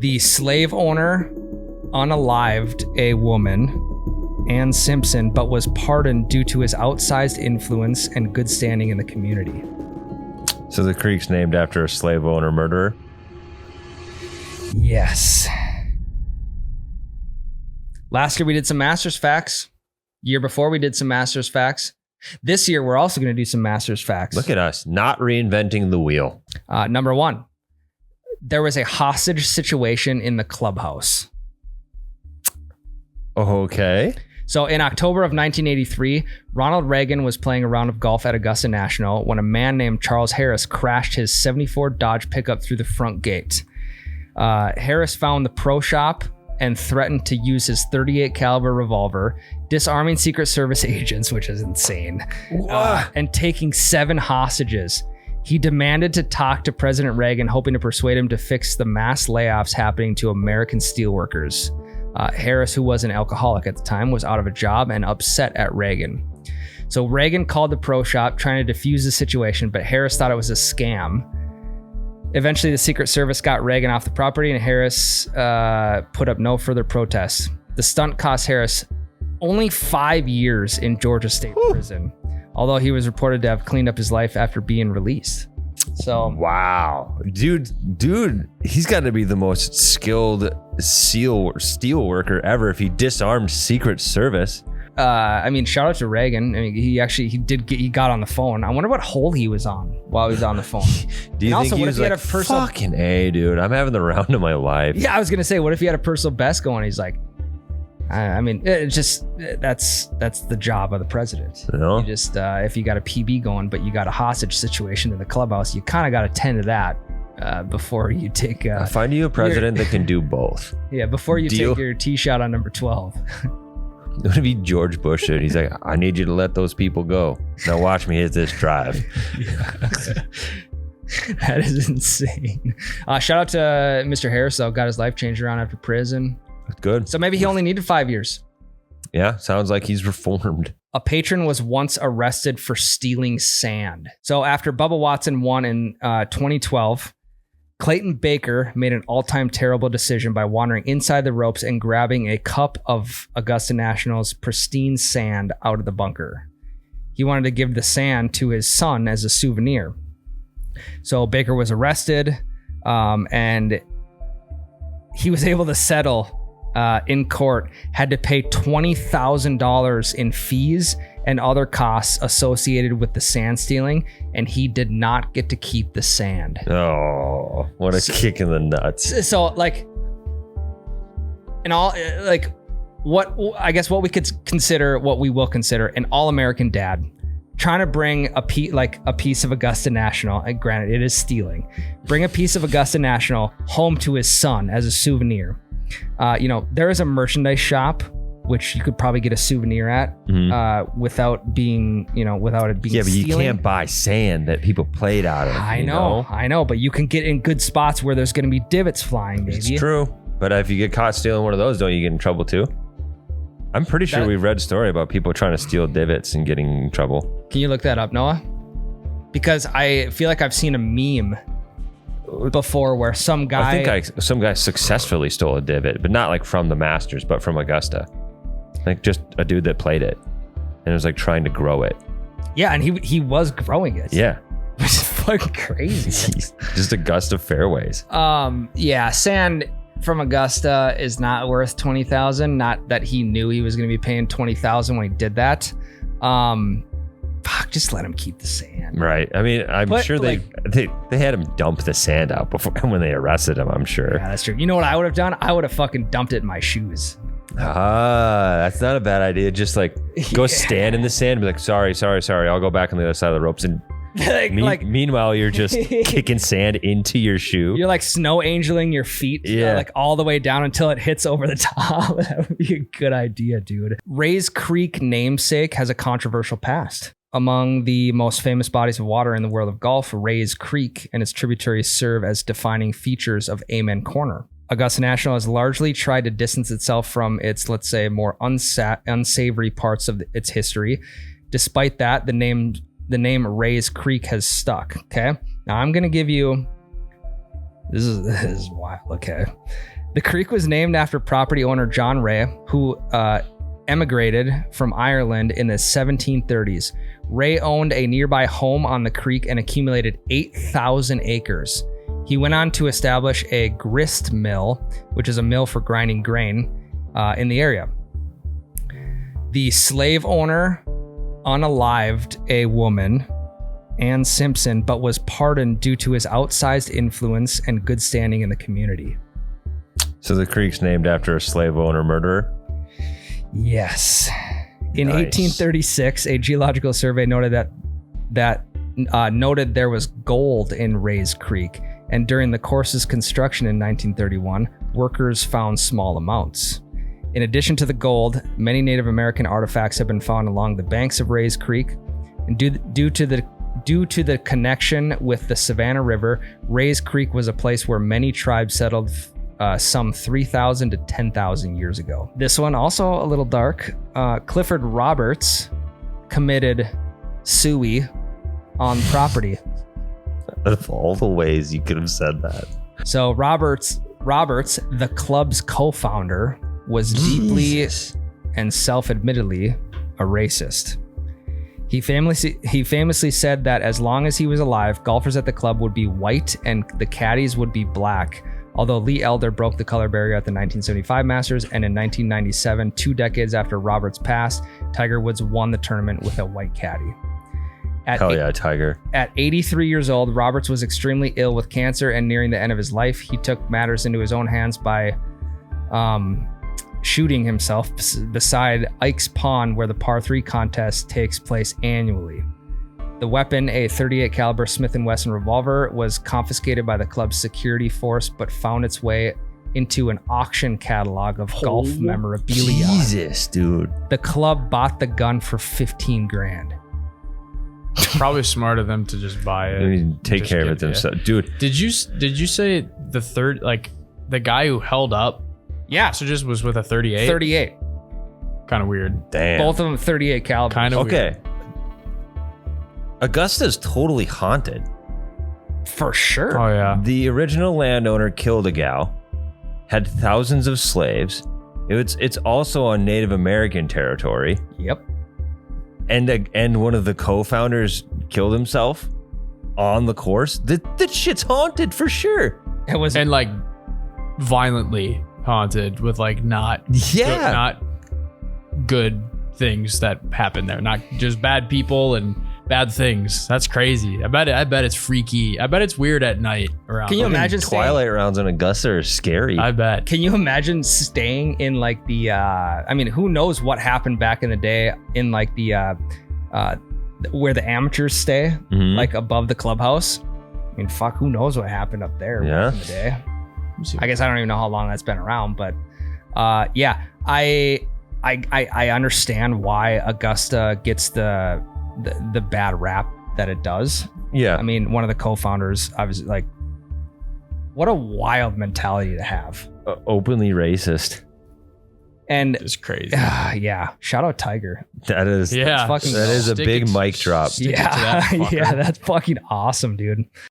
The slave owner unalived a woman, Ann Simpson, but was pardoned due to his outsized influence and good standing in the community. So the creek's named after a slave owner murderer? Yes. Last year we did some Masters facts. Year before we did some Masters facts. This year we're also going to do some Masters facts. Look at us, not reinventing the wheel. Number one, there was a hostage situation in the clubhouse. Okay. So in October of 1983, Ronald Reagan was playing a round of golf at Augusta National when a man named Charles Harris crashed his 74 Dodge pickup through the front gate. Harris found the pro shop and threatened to use his .38 caliber revolver, disarming Secret Service agents, which is insane, and taking 7 hostages. He demanded to talk to President Reagan, hoping to persuade him to fix the mass layoffs happening to American steelworkers. Harris, who was an alcoholic at the time, was out of a job and upset at Reagan. So Reagan called the pro shop trying to defuse the situation, but Harris thought it was a scam. Eventually, the Secret Service got Reagan off the property, and Harris put up no further protests. The stunt cost Harris only 5 years in Georgia State Prison, although he was reported to have cleaned up his life after being released. So wow, dude, he's got to be the most skilled steel worker ever if he disarmed Secret Service. I mean, shout out to Reagan. I mean, he got on the phone. I wonder what hole he was on while he was on the phone. Do you think he was like, fucking A, dude, I'm having the round of my life? Yeah, I was gonna say, what if he had a personal best going? He's like, I mean, it's just that's the job of the president. You just if you got a PB going, but you got a hostage situation in the clubhouse, you kind of got to tend to that before you take. Find you a president that can do both. Yeah, before you take your tee shot on number 12. It would be George Bush. And he's like, I need you to let those people go. Now watch me hit this drive. That is insane. Shout out to Mr. Harris, though. Got his life changed around after prison. Good. So maybe he only needed 5 years. Yeah, sounds like he's reformed. A patron was once arrested for stealing sand. So after Bubba Watson won in 2012, Clayton Baker made an all-time terrible decision by wandering inside the ropes and grabbing a cup of Augusta National's pristine sand out of the bunker. He wanted to give the sand to his son as a souvenir. So Baker was arrested, and he was able to settle in court, had to pay $20,000 in fees and other costs associated with the sand stealing, and he did not get to keep the sand. Oh, what a kick in the nuts. So like, and all like what I guess what we could consider, what we will consider an all-American dad trying to bring a piece of Augusta National, and granted it is stealing, bring a piece of Augusta National home to his son as a souvenir. There is a merchandise shop which you could probably get a souvenir at without it being Yeah, but stealing. you can't buy sand that people played out of. I know, but you can get in good spots where there's going to be divots flying, baby. It's true. But if you get caught stealing one of those, don't you get in trouble too? I'm pretty sure we've read a story about people trying to steal divots and getting in trouble. Can you look that up, Noah? Because I feel like I've seen a meme before where some guy... some guy successfully stole a divot, but not like from the Masters, but from Augusta. Like just a dude that played it and was like trying to grow it. Yeah, and he was growing it. Yeah. Which is fucking crazy. Just Augusta fairways. Yeah, sand from Augusta is not worth $20,000. Not that he knew he was going to be paying $20,000 when he did that. Just let him keep the sand. Right. I mean, I'm sure they had him dump the sand out before when they arrested him, I'm sure. Yeah, that's true. You know what I would have done? I would have fucking dumped it in my shoes. That's not a bad idea. Just like go stand in the sand and be like, sorry. I'll go back on the other side of the ropes. And meanwhile, you're just kicking sand into your shoe. You're like snow angeling your feet, like all the way down until it hits over the top. That would be a good idea, dude. Rays Creek namesake has a controversial past. Among the most famous bodies of water in the world of golf, Rays Creek and its tributaries serve as defining features of Amen Corner. Augusta National has largely tried to distance itself from its, let's say, more unsavory parts of its history. Despite that, the name Rays Creek has stuck. Okay, now I'm going to give you This is wild. Okay. The creek was named after property owner John Ray, who emigrated from Ireland in the 1730s. Ray owned a nearby home on the creek and accumulated 8,000 acres. He went on to establish a grist mill, which is a mill for grinding grain, in the area. The slave owner unalived a woman, Ann Simpson, but was pardoned due to his outsized influence and good standing in the community. So the creek's named after a slave owner murderer? Yes. In Nice. 1836, a geological survey noted that noted there was gold in Ray's Creek, and during the course's construction in 1931, workers found small amounts. In addition to the gold, many Native American artifacts have been found along the banks of Ray's Creek, and due to the connection with the Savannah River, Ray's Creek was a place where many tribes settled some 3,000 to 10,000 years ago. This one also a little dark. Clifford Roberts committed suicide on property. Of all the ways you could have said that. So Roberts, the club's co-founder, was deeply and self-admittedly a racist. He famously said that as long as he was alive, golfers at the club would be white and the caddies would be black. Although Lee Elder broke the color barrier at the 1975 Masters, and in 1997, 2 decades after Roberts passed, Tiger Woods won the tournament with a white caddy. Hell yeah, Tiger. At 83 years old, Roberts was extremely ill with cancer and nearing the end of his life. He took matters into his own hands by shooting himself beside Ike's Pond, where the par 3 contest takes place annually. The weapon, a .38 caliber Smith & Wesson revolver, was confiscated by the club's security force, but found its way into an auction catalog of golf memorabilia. Jesus, dude. The club bought the gun for $15,000. Probably smart of them to just buy it. I mean, take Just care of give it themselves. Dude, Did you say the third, like the guy who held up Yeah, hostages was with a 38? 38. Kind of weird. damn. Both of them 38 caliber. Kind of Okay. weird. Augusta's totally haunted. For sure. Oh yeah. The original landowner killed a gal, had thousands of slaves. It's also on Native American territory, Yep. and one of the co-founders killed himself on the course. That shit's haunted for sure. It was And like violently haunted with like not good things that happen there. Not just bad people and bad things. That's crazy. I bet it's freaky. I bet it's weird at night around. Can you imagine Twilight rounds in Augusta are scary. I bet. Can you imagine staying in like the I mean, who knows what happened back in the day in like the where the amateurs stay, Mhm. like above the clubhouse? I mean, fuck, who knows what happened up there Yeah. back in the day? I guess I don't even know how long that's been around, but yeah, I understand why Augusta gets the bad rap that it does. Yeah. I mean, one of the co-founders, obviously, like, what a wild mentality to have. Openly racist. And It's crazy. yeah, shout out Tiger. That is Yeah. fucking- that is a Stick big it- mic drop. stick it to that fucker. Yeah, that's fucking awesome, dude.